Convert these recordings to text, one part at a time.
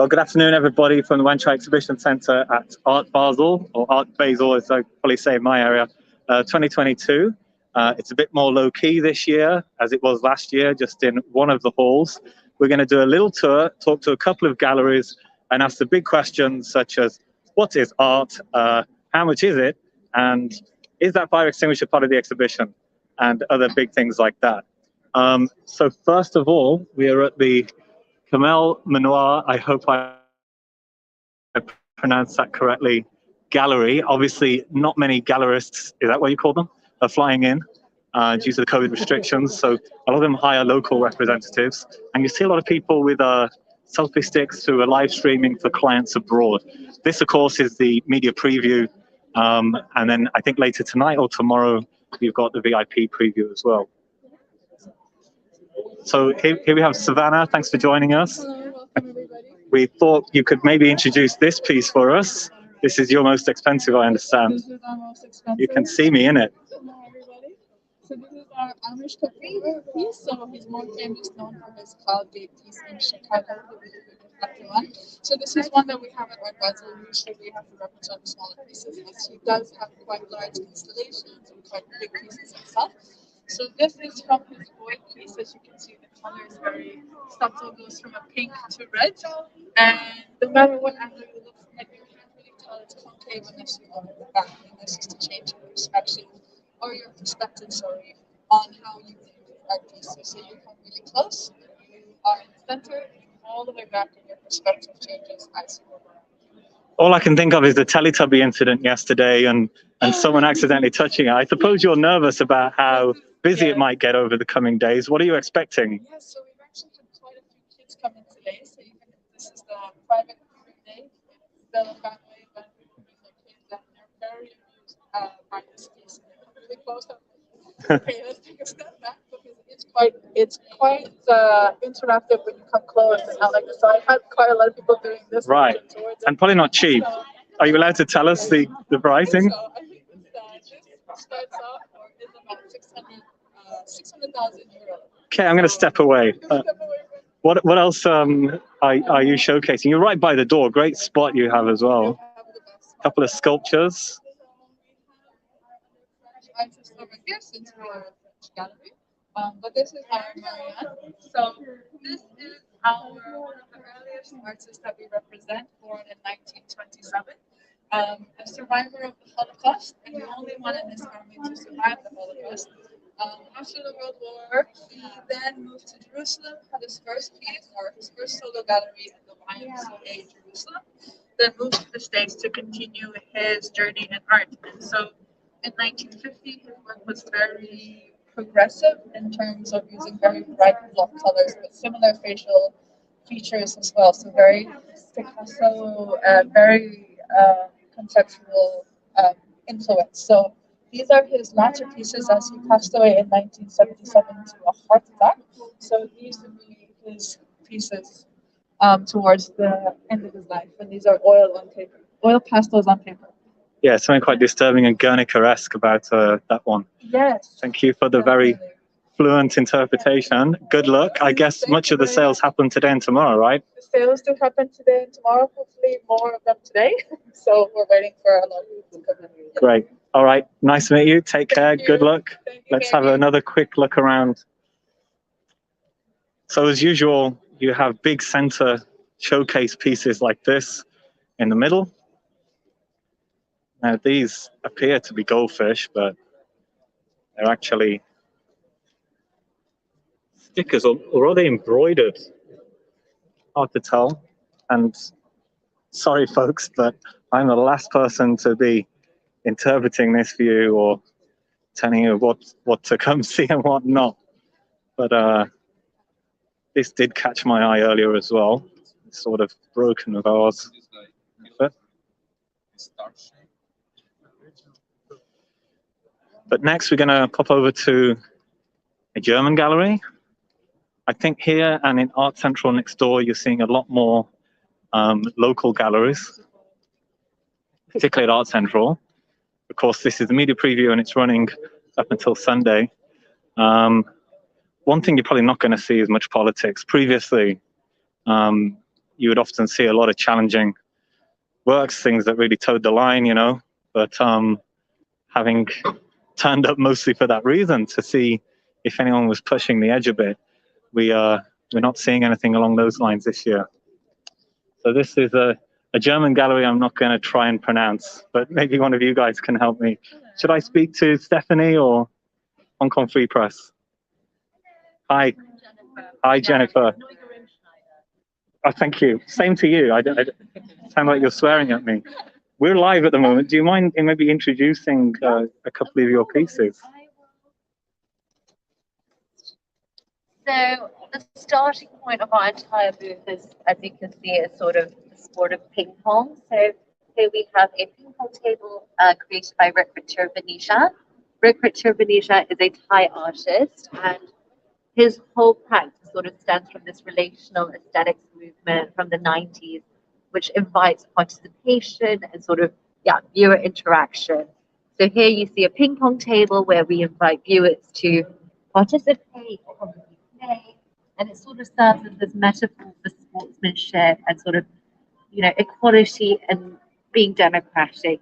Well, good afternoon, everybody, from the Wanchai Exhibition Centre at Art Basel, or Art Basel, as I probably say in my area, 2022. It's a bit more low-key this year, as it was last year, just in one of the halls. We're going to do a little tour, talk to a couple of galleries, and ask the big questions such as, what is art? How much is it? And is that fire extinguisher part of the exhibition? And other big things like that. So first of all, we are at the Kamel Manoir, I hope I pronounced that correctly, gallery. Obviously, not many gallerists, is that what you call them, are flying in due to the COVID restrictions. So a lot of them hire local representatives. And you see a lot of people with selfie sticks who are live streaming for clients abroad. This, of course, is the media preview. And then I think later tonight or tomorrow, we've got the VIP preview as well. So here we have Savannah. Thanks for joining us. Hello, welcome everybody. We thought you could maybe introduce this piece for us. This is your most expensive, I understand. This is our most expensive. You can see me in it. Hello everybody. So this is our Amish Capri piece. So he's more famous known for his cloud gate piece in Chicago, the really big reflector one. So this is one that we have at Art Basel. Usually we have to represent smaller pieces, as he does have quite large installations and quite big pieces himself. So this is from his boy piece. As you can see, the color is very subtle, goes from a pink to red. And no matter what angle you look from it, you can't really tell it's concave unless you look at the back. And this is to change your perspective, or your perspective, sorry, on how you view the art piece. So you come really close, you are in the center, all the way back, and your perspective changes as you go around. All I can think of is the Teletubby incident yesterday and someone accidentally touching it. I suppose you're nervous about how busy it might get over the coming days. What are you expecting? Yes, so we've actually had quite a few kids come in today. So even if this is the private day, it's still a family event with their kids, and they're very amused by this piece. They come really close up. Okay, let's take a step back because it's quite interactive when you come close and not like this. So I've had quite a lot of people doing this. Right, and probably not cheap. So, are you allowed to tell us the pricing? So I think this starts off or is about 600,000 euros. Okay, I'm going to step away. What else are you showcasing? You're right by the door. Great spot you have as well. A couple of sculptures. Artists over here since we are a French gallery. But this is our Marianne. So this is one of the earliest artists that we represent, born in 1927. A survivor of the Holocaust, and the only one in his family to survive the Holocaust. After the World War, he then moved to Jerusalem, had his first piece, or his first solo gallery in the YMCA Jerusalem, then moved to the States to continue his journey in art. And so in 1950, his work was very progressive in terms of using very bright block colors with similar facial features as well. So very Picasso, very conceptual influence. So these are his latter pieces as he passed away in 1977 to a heart attack. So these would be his pieces towards the end of his life. And these are oil on paper, oil pastels on paper. Yeah, something quite disturbing and Guernica-esque about that one. Yes. Thank you for the very fluent interpretation. Good luck. I guess much of the sales happen today and tomorrow, right? The sales do happen today and tomorrow, hopefully more of them today. So we're waiting for a lot of people to come in. Great. All right. Nice to meet you. Take care. Good luck. Let's have David. another quick look around. So as usual, you have big center showcase pieces like this in the middle. Now these appear to be goldfish, but they're actually stickers, or are they embroidered? Hard to tell. And sorry folks, but I'm the last person to be interpreting this for you or telling you what to come see and what not. But this did catch my eye earlier as well. It's sort of broken vase. But next we're going to pop over to a German gallery. I think here and in Art Central next door, you're seeing a lot more local galleries, particularly at Art Central. Of course, this is the media preview and it's running up until Sunday. One thing you're probably not going to see is much politics. Previously, you would often see a lot of challenging works, things that really towed the line, you know. But having turned up mostly for that reason, to see if anyone was pushing the edge a bit, we're not seeing anything along those lines this year. So this is a German gallery I'm not going to try and pronounce, but maybe one of you guys can help me. Should I speak to Stephanie or Hong Kong Free Press? Hi. Hi, Jennifer. Oh, thank you. Same to you. I sound like you're swearing at me. We're live at the moment. Do you mind maybe introducing a couple of your pieces? So the starting point of our entire booth is, as you can see, is sort of the sport of ping pong. So here we have a ping pong table created by Rikrit Venetia. Rikrit Venetia is a Thai artist, and his whole practice sort of stems from this relational aesthetics movement from the 90s, which invites participation and sort of, viewer interaction. So here you see a ping pong table where we invite viewers to participate or play, and it sort of serves as this metaphor for sportsmanship and sort of, equality and being democratic.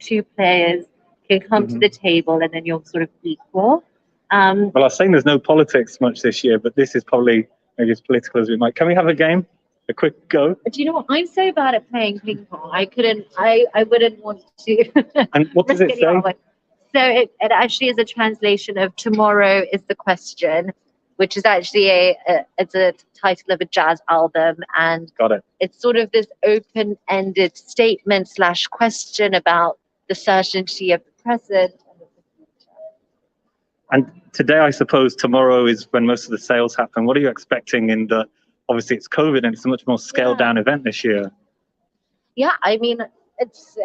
Two players can come to the table and then you're sort of equal. Well, I was saying there's no politics much this year, but this is probably maybe as political as we might. Can we have a game? A quick go? Do you know what? I'm so bad at playing ping pong. I wouldn't want to. And what does it say? So it actually is a translation of "Tomorrow is the Question," which is actually it's a title of a jazz album, and got it. It's sort of this open-ended statement / question about the certainty of the present. And today, I suppose, tomorrow is when most of the sales happen. What are you expecting in the, obviously it's COVID and it's a much more scaled down event this year. Yeah, I mean, it's,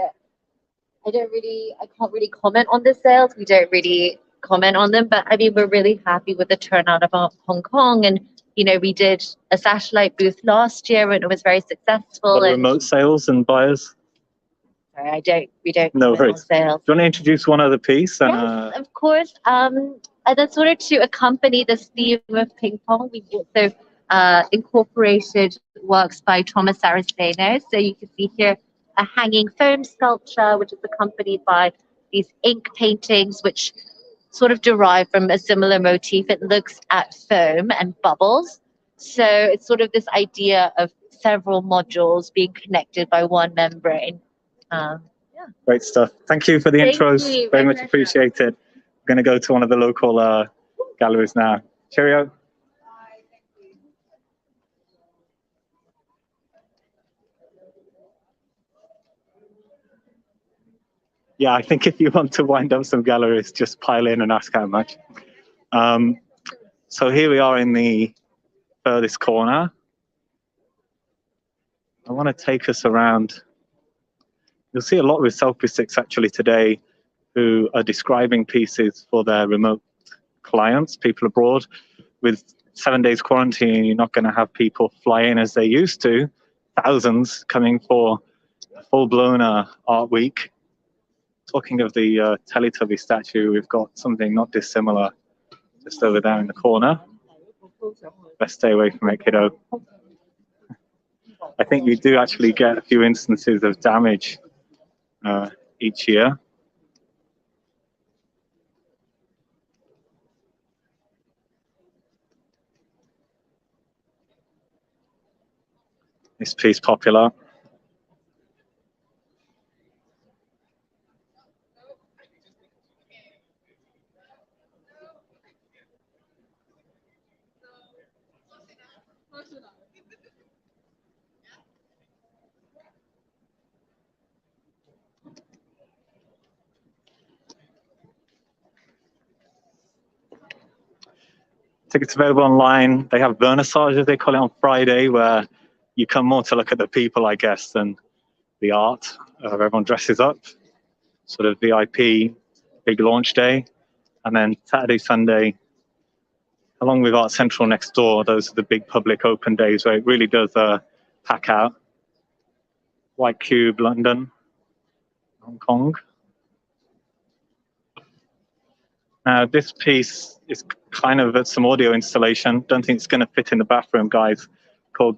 I can't really comment on the sales. We don't really comment on them, but I mean, we're really happy with the turnout of Hong Kong. And, we did a satellite booth last year and it was very successful. What, remote sales and buyers? Sorry, we don't no comment on sales. Do you want to introduce one other piece? And, yes, of course. And then sort of to accompany this theme of ping pong, we also incorporated works by Thomas Saraceno. So you can see here a hanging foam sculpture, which is accompanied by these ink paintings, which sort of derive from a similar motif. It looks at foam and bubbles. So it's sort of this idea of several modules being connected by one membrane. Great stuff. Thank you for the intros. Very much appreciated. I'm going to go to one of the local galleries now. Cheerio. Yeah, I think if you want to wind up some galleries, just pile in and ask how much. So here we are in the furthest corner. I want to take us around. You'll see a lot with selfie sticks actually today who are describing pieces for their remote clients, people abroad. With 7 days quarantine, you're not going to have people fly in as they used to, thousands coming for a full-blown art week. Talking of the Teletubby statue, we've got something not dissimilar just over there in the corner. Best stay away from it, kiddo. I think you do actually get a few instances of damage each year. This piece popular. Tickets available online. They have vernissage, as they call it, on Friday, where you come more to look at the people, I guess, than the art. Everyone dresses up, sort of VIP, big launch day. And then Saturday, Sunday, along with Art Central next door, those are the big public open days where it really does pack out. White Cube, London, Hong Kong. Now, this piece is kind of some audio installation. Don't think it's going to fit in the bathroom, guys. Called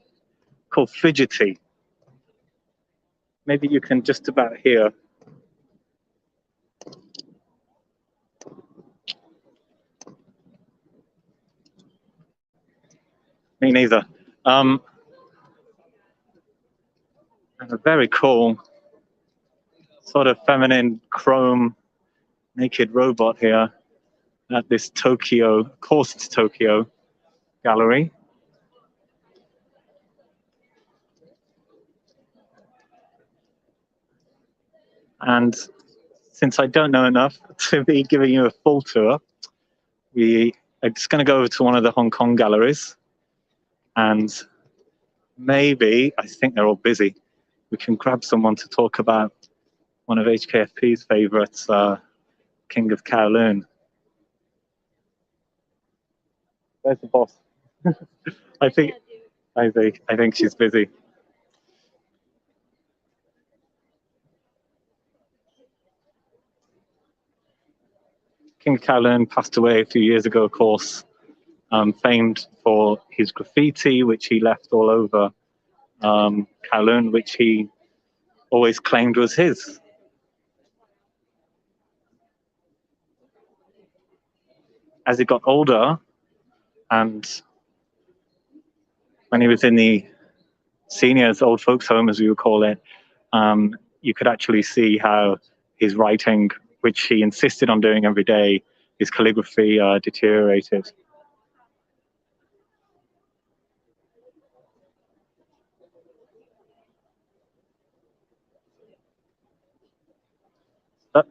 called Fidgety. Maybe you can just about hear. Me neither. And a very cool sort of feminine chrome naked robot here at this Tokyo, of course it's Tokyo gallery. And since I don't know enough to be giving you a full tour, we are just going to go over to one of the Hong Kong galleries, and maybe, I think they're all busy, we can grab someone to talk about one of HKFP's favorites, King of Kowloon. Where's the boss? I think she's busy. King of Kowloon passed away a few years ago, of course, famed for his graffiti, which he left all over Kowloon, which he always claimed was his. As he got older, and when he was in the seniors, old folks home, as we would call it, you could actually see how his writing, which he insisted on doing every day, his calligraphy deteriorated.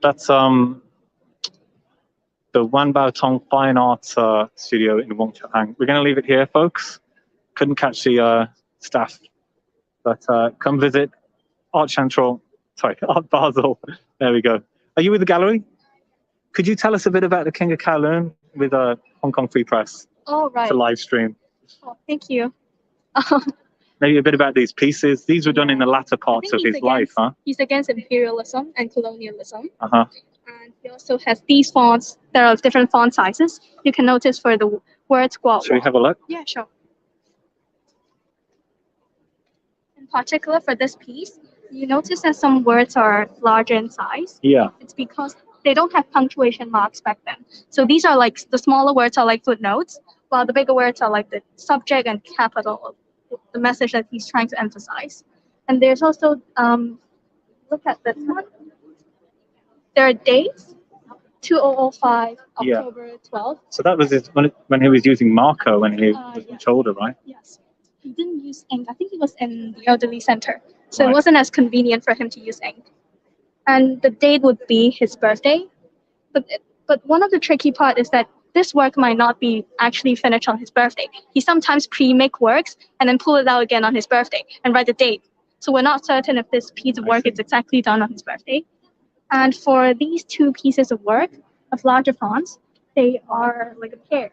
That's the Wan Bao Tong Fine Arts Studio in Wong Chuk Hang. We're going to leave it here, folks. Couldn't catch the staff, but come visit Art Basel. There we go. Are you with the gallery? Could you tell us a bit about the King of Kowloon with Hong Kong Free Press? Oh, right. It's a live stream. Oh, thank you. Maybe a bit about these pieces. These were done in the latter parts of his life, huh? He's against imperialism and colonialism. Uh-huh. And he also has these fonts. There are different font sizes. You can notice for the words Guo. Should we have a look? Yeah, sure. In particular, for this piece, you notice that some words are larger in size. Yeah. It's because they don't have punctuation marks back then. So these are like, the smaller words are like footnotes, while the bigger words are like the subject and capital, the message that he's trying to emphasize. And there's also, look at this one. There are dates, 2005, October 12th. So that was his, when he was using marker when he was much older, right? Yes. He didn't use ink. I think he was in the elderly center. So Right. it wasn't as convenient for him to use ink. And the date would be his birthday. But one of the tricky part is that this work might not be actually finished on his birthday. He sometimes pre-make works and then pull it out again on his birthday and write the date. So we're not certain if this piece of work is exactly done on his birthday. And for these two pieces of work of larger fonts, they are like a pair.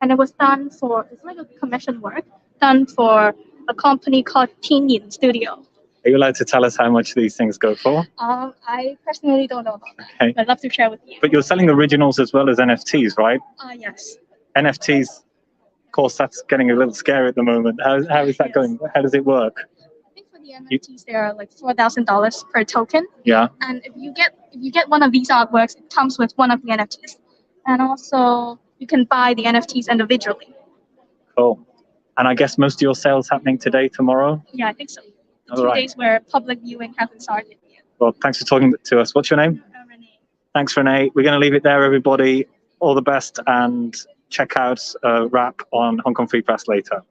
And it was done for, it's like a commission work done for a company called Tin Yin Studio. Are you allowed to tell us how much these things go for? I personally don't know about that. Okay. I'd love to share with you. But you're selling originals as well as NFTs, right? Yes. NFTs, of course, that's getting a little scary at the moment. How is that going? How does it work? I think for the NFTs, they are like $4,000 per token. Yeah. And if you get one of these artworks, it comes with one of the NFTs. And also, you can buy the NFTs individually. Cool. And I guess most of your sales happening today, tomorrow? Yeah, I think so. The All 2 right. days where public viewing hasn't started yet. Well, thanks for talking to us. What's your name? Renee. Thanks, Renee. We're going to leave it there, everybody. All the best, and check out a wrap on Hong Kong Free Press later.